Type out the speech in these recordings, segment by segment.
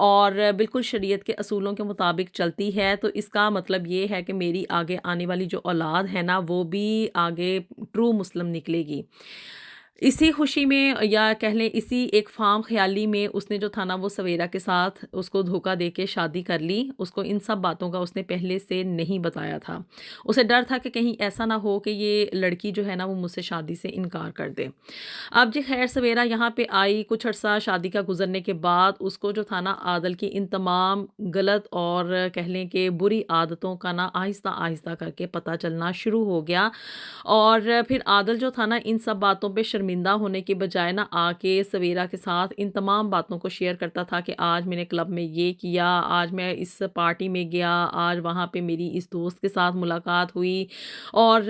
اور بالکل شریعت کے اصولوں کے مطابق چلتی ہے، تو اس کا مطلب یہ ہے کہ میری آگے آنے والی جو اولاد ہے نا وہ بھی آگے ٹرو مسلم نکلے گی۔ اسی خوشی میں یا کہہ لیں اسی ایک فام خیالی میں اس نے جو تھا نا وہ سویرا کے ساتھ اس کو دھوکہ دے کے شادی کر لی۔ اس کو ان سب باتوں کا اس نے پہلے سے نہیں بتایا تھا۔ اسے ڈر تھا کہ کہیں ایسا نہ ہو کہ یہ لڑکی جو ہے نا وہ مجھ سے شادی سے انکار کر دے۔ اب جی خیر سویرا یہاں پہ آئی، کچھ عرصہ شادی کا گزرنے کے بعد اس کو جو تھا نا عادل کی ان تمام غلط اور کہہ لیں کہ بری عادتوں کا نا آہستہ آہستہ کر کے پتہ چلنا شروع ہو گیا، اور پھر عادل جو تھا نا ان سب باتوں پہ شرمندہ ہونے کے بجائے نا آ کے سویرا کے ساتھ ان تمام باتوں کو شیئر کرتا تھا کہ آج میں نے کلب میں یہ کیا، آج میں اس پارٹی میں گیا، آج وہاں پہ میری اس دوست کے ساتھ ملاقات ہوئی، اور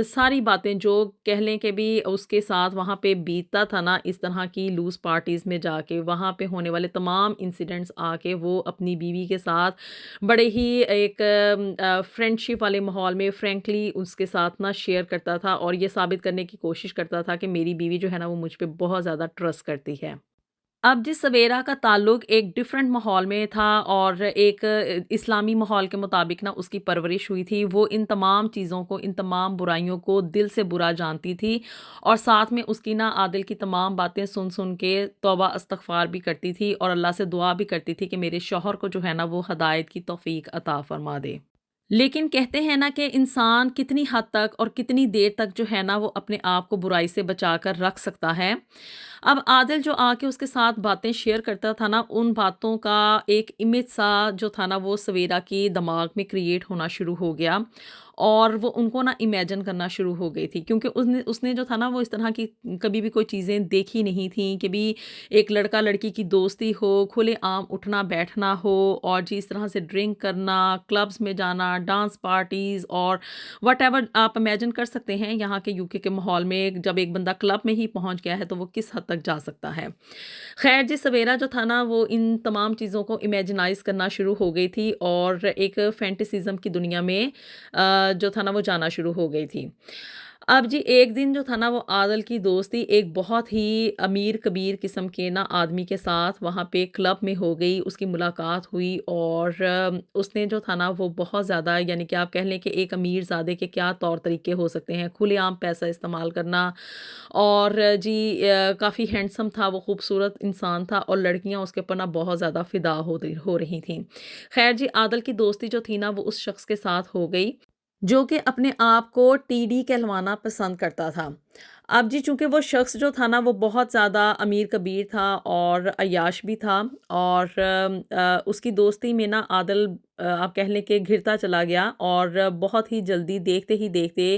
ساری باتیں جو کہہ لیں کہ بھی اس کے ساتھ وہاں پہ بیتتا تھا نا اس طرح کی لوز پارٹیز میں جا کے، وہاں پہ ہونے والے تمام انسیڈنٹس آ کے وہ اپنی بیوی کے ساتھ بڑے ہی ایک فرینڈ شپ والے ماحول میں فرینکلی اس کے ساتھ نا شیئر کرتا تھا، اور یہ ثابت کرنے کی کوشش کرتا تھا کہ میری بیوی جو ہے نا وہ مجھ پہ بہت زیادہ ٹرسٹ کرتی ہے۔ اب جس سویرا کا تعلق ایک ڈیفرنٹ ماحول میں تھا اور ایک اسلامی ماحول کے مطابق نا اس کی پرورش ہوئی تھی، وہ ان تمام چیزوں کو، ان تمام برائیوں کو دل سے برا جانتی تھی، اور ساتھ میں اس کی نا عادل کی تمام باتیں سن سن کے توبہ استغفار بھی کرتی تھی اور اللہ سے دعا بھی کرتی تھی کہ میرے شوہر کو جو ہے نا وہ ہدایت کی توفیق عطا فرما دے۔ لیکن کہتے ہیں نا کہ انسان کتنی حد تک اور کتنی دیر تک جو ہے نا وہ اپنے آپ کو برائی سے بچا کر رکھ سکتا ہے۔ اب عادل جو آ کے اس کے ساتھ باتیں شیئر کرتا تھا نا، ان باتوں کا ایک امیج سا جو تھا نا وہ سویرا کی دماغ میں کریٹ ہونا شروع ہو گیا، اور وہ ان کو نا امیجن کرنا شروع ہو گئی تھی، کیونکہ اس نے جو تھا نا وہ اس طرح کی کبھی بھی کوئی چیزیں دیکھی نہیں تھیں کہ بھی ایک لڑکا لڑکی کی دوستی ہو، کھلے عام اٹھنا بیٹھنا ہو، اور جی اس طرح سے ڈرنک کرنا، کلبز میں جانا، ڈانس پارٹیز، اور وٹ ایور آپ امیجن کر سکتے ہیں یہاں کے یوکے کے ماحول میں جب ایک بندہ کلب میں ہی پہنچ گیا ہے تو وہ کس حد تک جا سکتا ہے۔ خیر جی سویرا جو تھا نا وہ ان تمام چیزوں کو امیجنائز کرنا شروع ہو گئی تھی، اور ایک فینٹیسزم کی دنیا میں جو تھا نا وہ جانا شروع ہو گئی تھی۔ اب جی ایک دن جو تھا نا وہ عادل کی دوستی ایک بہت ہی امیر کبیر قسم کے نا آدمی کے ساتھ وہاں پہ کلب میں ہو گئی، اس کی ملاقات ہوئی، اور اس نے جو تھا نا وہ بہت زیادہ، یعنی کہ آپ کہہ لیں کہ ایک امیر زادے کے کیا طور طریقے ہو سکتے ہیں، کھلے عام پیسہ استعمال کرنا، اور جی کافی ہینڈسم تھا، وہ خوبصورت انسان تھا، اور لڑکیاں اس کے اوپر نا بہت زیادہ فدا ہو رہی تھیں۔ خیر جی عادل کی دوستی جو تھی نا وہ اس شخص کے ساتھ ہو گئی جو کہ اپنے آپ کو ٹی ڈی کہلوانا پسند کرتا تھا۔ اب جی چونکہ وہ شخص جو تھا نا وہ بہت زیادہ امیر کبیر تھا اور عیاش بھی تھا، اور اس کی دوستی میں نا عادل آپ کہہ لیں کہ گھرتا چلا گیا، اور بہت ہی جلدی دیکھتے ہی دیکھتے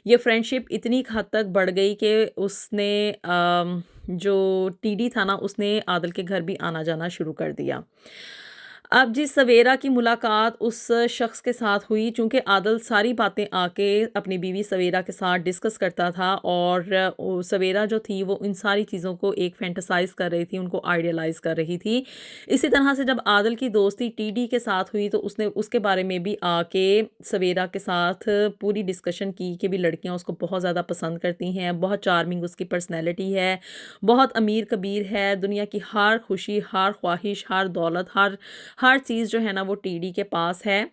یہ فرینڈشپ اتنی حد تک بڑھ گئی کہ اس نے جو ٹی ڈی تھا نا اس نے عادل کے گھر بھی آنا جانا شروع کر دیا۔ اب جی سویرا کی ملاقات اس شخص کے ساتھ ہوئی، چونکہ عادل ساری باتیں آ کے اپنی بیوی سویرا کے ساتھ ڈسکس کرتا تھا، اور سویرا جو تھی وہ ان ساری چیزوں کو ایک فینٹسائز کر رہی تھی، ان کو آئیڈیلائز کر رہی تھی۔ اسی طرح سے جب عادل کی دوستی ٹی ڈی کے ساتھ ہوئی تو اس نے اس کے بارے میں بھی آ کے سویرا کے ساتھ پوری ڈسکشن کی کہ بھی لڑکیاں اس کو بہت زیادہ پسند کرتی ہیں، بہت چارمنگ اس کی پرسنالٹی ہے، بہت امیر کبیر ہے، دنیا کی ہر خوشی، ہر خواہش، ہر دولت، ہر چیز جو ہے نا وہ ٹی ڈی کے پاس ہے،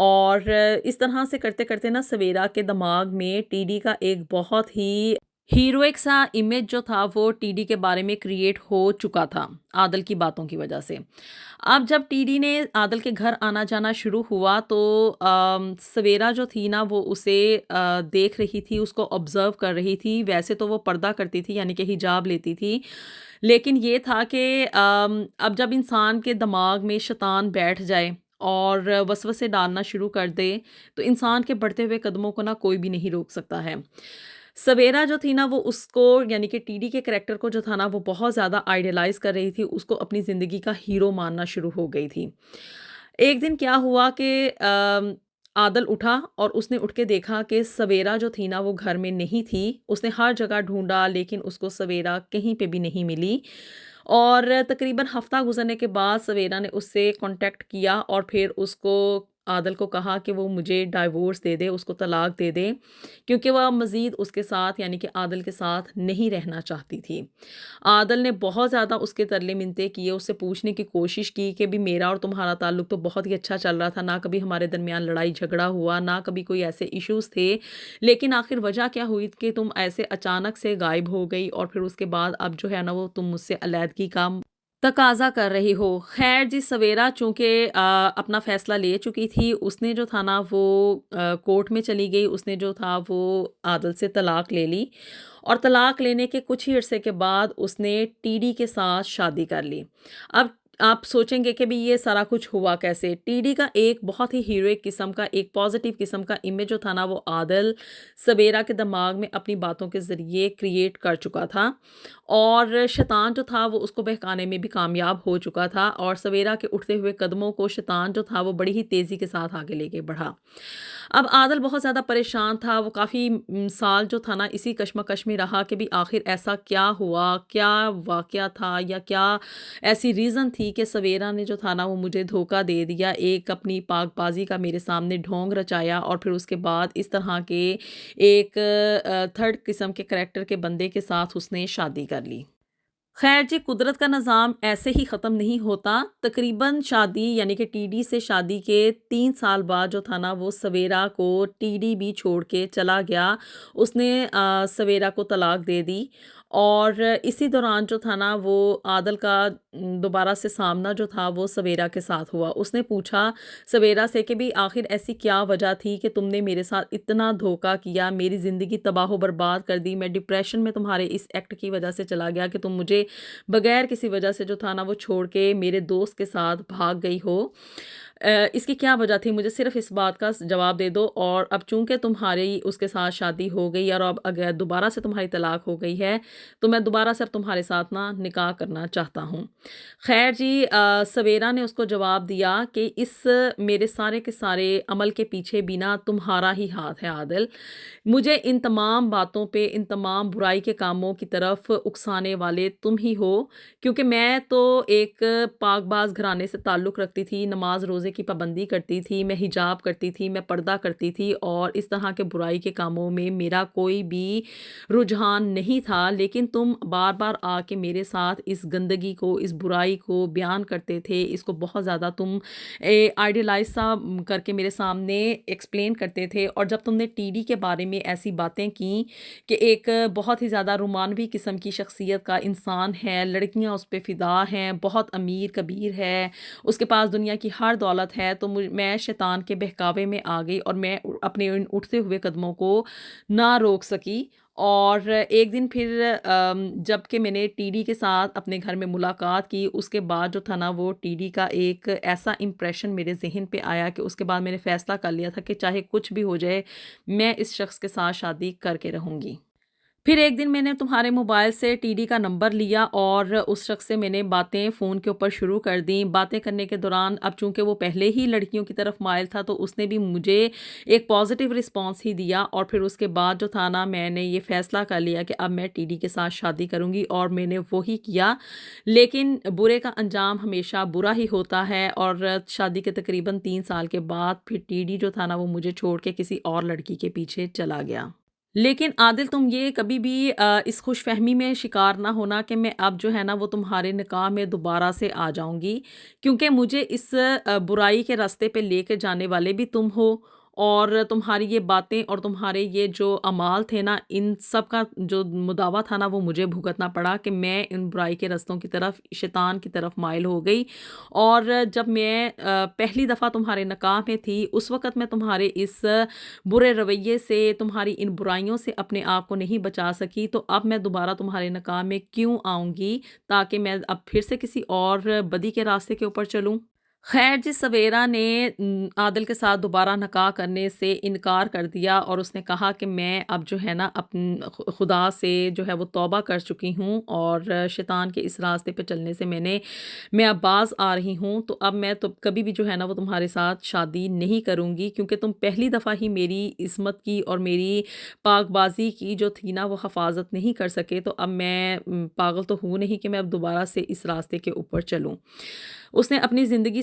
اور اس طرح سے کرتے کرتے نا سویرا کے دماغ میں ٹی ڈی کا ایک بہت ہی ہیروئک سا امیج جو تھا وہ ٹی ڈی کے بارے میں کریٹ ہو چکا تھا عادل کی باتوں کی وجہ سے۔ اب جب ٹی ڈی نے عادل کے گھر آنا جانا شروع ہوا تو سویرا جو تھی نا وہ اسے دیکھ رہی تھی، اس کو آبزرو کر رہی تھی۔ ویسے تو وہ پردہ کرتی تھی، یعنی کہ حجاب لیتی تھی، لیکن یہ تھا کہ اب جب انسان کے دماغ میں شیطان بیٹھ جائے اور وسوسے ڈالنا شروع کر دے تو انسان کے بڑھتے ہوئے قدموں کو نا کوئی بھی نہیں روک سکتا ہے۔ سویرا جو تھی نا وہ اس کو، یعنی کہ ٹی ڈی کے کریکٹر کو جو تھا نا وہ بہت زیادہ آئیڈیلائز کر رہی تھی، اس کو اپنی زندگی کا ہیرو ماننا شروع ہو گئی تھی۔ ایک دن کیا ہوا کہ عادل اٹھا اور اس نے اٹھ کے دیکھا کہ سویرا جو تھی نا وہ گھر میں نہیں تھی۔ اس نے ہر جگہ ڈھونڈا لیکن اس کو سویرا کہیں پہ بھی نہیں ملی، اور تقریباً ہفتہ گزرنے کے بعد سویرا نے اس سے کانٹیکٹ کیا اور پھر اس کو عادل کو کہا کہ وہ مجھے ڈائیورس دے دے، اس کو طلاق دے دے، کیونکہ وہ مزید اس کے ساتھ یعنی کہ عادل کے ساتھ نہیں رہنا چاہتی تھی۔ عادل نے بہت زیادہ اس کے ترلے منتیں کیے، اس سے پوچھنے کی کوشش کی کہ بھی میرا اور تمہارا تعلق تو بہت ہی اچھا چل رہا تھا، نہ کبھی ہمارے درمیان لڑائی جھگڑا ہوا، نہ کبھی کوئی ایسے ایشوز تھے، لیکن آخر وجہ کیا ہوئی کہ تم ایسے اچانک سے غائب ہو گئی اور پھر اس کے بعد اب جو ہے نا وہ تم مجھ سے علیحدگی کا تقاضا کر رہی ہو۔ خیر جی، سویرا چونکہ اپنا فیصلہ لے چکی تھی، اس نے جو تھا نا وہ کورٹ میں چلی گئی، اس نے جو تھا وہ عادل سے طلاق لے لی، اور طلاق لینے کے کچھ ہی عرصے کے بعد اس نے ٹی ڈی کے ساتھ شادی کر لی۔ اب آپ سوچیں گے کہ بھی یہ سارا کچھ ہوا کیسے؟ ٹی ڈی کا ایک بہت ہی ہیروئک قسم کا، ایک پازیٹیو قسم کا امیج جو تھا نا وہ عادل سویرا کے دماغ میں اپنی باتوں کے ذریعے کریٹ کر چکا تھا، اور شیطان جو تھا وہ اس کو بہکانے میں بھی کامیاب ہو چکا تھا، اور سویرا کے اٹھتے ہوئے قدموں کو شیطان جو تھا وہ بڑی ہی تیزی کے ساتھ آگے لے کے بڑھا۔ اب عادل بہت زیادہ پریشان تھا، وہ کافی سال جو تھا نا اسی کشمکش میں رہا کہ بھی آخر ایسا کیا ہوا، کیا واقعہ تھا، یا کیا ایسی ریزن تھی کہ سویرا نے جو تھا نا وہ مجھے دھوکہ دے دیا، ایک اپنی پاک بازی کا میرے سامنے ڈھونگ رچایا، اور پھر اس کے بعد اس طرح کے ایک تھرڈ قسم کے کریکٹر کے بندے کے ساتھ اس نے شادی کر لی۔ خیر جی، قدرت کا نظام ایسے ہی ختم نہیں ہوتا۔ تقریباً شادی یعنی کہ ٹی ڈی سے شادی کے 3 سال بعد جو تھا نا وہ سویرا کو ٹی ڈی بھی چھوڑ کے چلا گیا، اس نے سویرا کو طلاق دے دی، اور اسی دوران جو تھا نا وہ عادل کا دوبارہ سے سامنا جو تھا وہ سویرا کے ساتھ ہوا۔ اس نے پوچھا سویرا سے کہ بھی آخر ایسی کیا وجہ تھی کہ تم نے میرے ساتھ اتنا دھوکہ کیا، میری زندگی تباہ و برباد کر دی، میں ڈپریشن میں تمہارے اس ایکٹ کی وجہ سے چلا گیا کہ تم مجھے بغیر کسی وجہ سے جو تھا نا وہ چھوڑ کے میرے دوست کے ساتھ بھاگ گئی ہو، اس کی کیا وجہ تھی؟ مجھے صرف اس بات کا جواب دے دو، اور اب چونکہ تمہاری اس کے ساتھ شادی ہو گئی اور اب اگر دوبارہ سے تمہاری طلاق ہو گئی ہے تو میں دوبارہ سے اب تمہارے ساتھ نا نکاح کرنا چاہتا ہوں۔ خیر جی، سویرا نے اس کو جواب دیا کہ اس میرے سارے کے سارے عمل کے پیچھے بنا تمہارا ہی ہاتھ ہے عادل، مجھے ان تمام باتوں پہ، ان تمام برائی کے کاموں کی طرف اکسانے والے تم ہی ہو، کیونکہ میں تو ایک پاک باز گھرانے سے تعلق رکھتی تھی، نماز روزے کی پابندی کرتی تھی، میں حجاب کرتی تھی، میں پردہ کرتی تھی، اور اس طرح کے برائی کے کاموں میں میرا کوئی بھی رجحان نہیں تھا، لیکن تم بار بار آ کے میرے ساتھ اس گندگی کو، اس برائی کو بیان کرتے تھے، اس کو بہت زیادہ تم آئیڈیلائز سا کر کے میرے سامنے ایکسپلین کرتے تھے، اور جب تم نے ٹی ڈی کے بارے میں ایسی باتیں کی کہ ایک بہت ہی زیادہ رومانوی قسم کی شخصیت کا انسان ہے، لڑکیاں اس پہ فدا ہیں، بہت امیر کبیر ہے، اس کے پاس دنیا کی ہر دولت ہے، تو میں شیطان کے بہکاوے میں آ گئی اور میں اپنے ان اٹھتے ہوئے قدموں کو نہ روک سکی، اور ایک دن پھر جب کہ میں نے ٹی ڈی کے ساتھ اپنے گھر میں ملاقات کی، اس کے بعد جو تھا نا وہ ٹی ڈی کا ایک ایسا امپریشن میرے ذہن پہ آیا کہ اس کے بعد میں نے فیصلہ کر لیا تھا کہ چاہے کچھ بھی ہو جائے میں اس شخص کے ساتھ شادی کر کے رہوں گی۔ پھر ایک دن میں نے تمہارے موبائل سے ٹی ڈی کا نمبر لیا اور اس شخص سے میں نے باتیں فون کے اوپر شروع کر دیں۔ باتیں کرنے کے دوران اب چونکہ وہ پہلے ہی لڑکیوں کی طرف مائل تھا تو اس نے بھی مجھے ایک پازیٹیو رسپانس ہی دیا، اور پھر اس کے بعد جو تھا نا میں نے یہ فیصلہ کر لیا کہ اب میں ٹی ڈی کے ساتھ شادی کروں گی، اور میں نے وہی کیا، لیکن برے کا انجام ہمیشہ برا ہی ہوتا ہے، اور شادی کے تقریباً 3 سال کے بعد پھر ٹی ڈی جو تھا نا وہ مجھے چھوڑ کے کسی اور لڑکی کے پیچھے چلا گیا۔ لیکن عادل تم یہ کبھی بھی اس خوش فہمی میں شکار نہ ہونا کہ میں اب جو ہے نا وہ تمہارے نکاح میں دوبارہ سے آ جاؤں گی، کیونکہ مجھے اس برائی کے راستے پہ لے کے جانے والے بھی تم ہو، اور تمہاری یہ باتیں اور تمہارے یہ جو اعمال تھے نا ان سب کا جو مداوع تھا نا وہ مجھے بھگتنا پڑا کہ میں ان برائی کے رستوں کی طرف، شیطان کی طرف مائل ہو گئی، اور جب میں پہلی دفعہ تمہارے نکاح میں تھی اس وقت میں تمہارے اس برے رویے سے، تمہاری ان برائیوں سے اپنے آپ کو نہیں بچا سکی، تو اب میں دوبارہ تمہارے نکاح میں کیوں آؤں گی تاکہ میں اب پھر سے کسی اور بدی کے راستے کے اوپر چلوں۔ خیر جی، سویرا نے عادل کے ساتھ دوبارہ نکاح کرنے سے انکار کر دیا، اور اس نے کہا کہ میں اب جو ہے نا خدا سے جو ہے وہ توبہ کر چکی ہوں، اور شیطان کے اس راستے پہ چلنے سے میں اب باز آ رہی ہوں، تو اب میں تو کبھی بھی جو ہے نا وہ تمہارے ساتھ شادی نہیں کروں گی، کیونکہ تم پہلی دفعہ ہی میری عصمت کی اور میری پاک بازی کی جو تھی نا وہ حفاظت نہیں کر سکے، تو اب میں پاگل تو ہوں نہیں کہ میں اب دوبارہ سے اس راستے کے اوپر چلوں۔ اس نے اپنی زندگی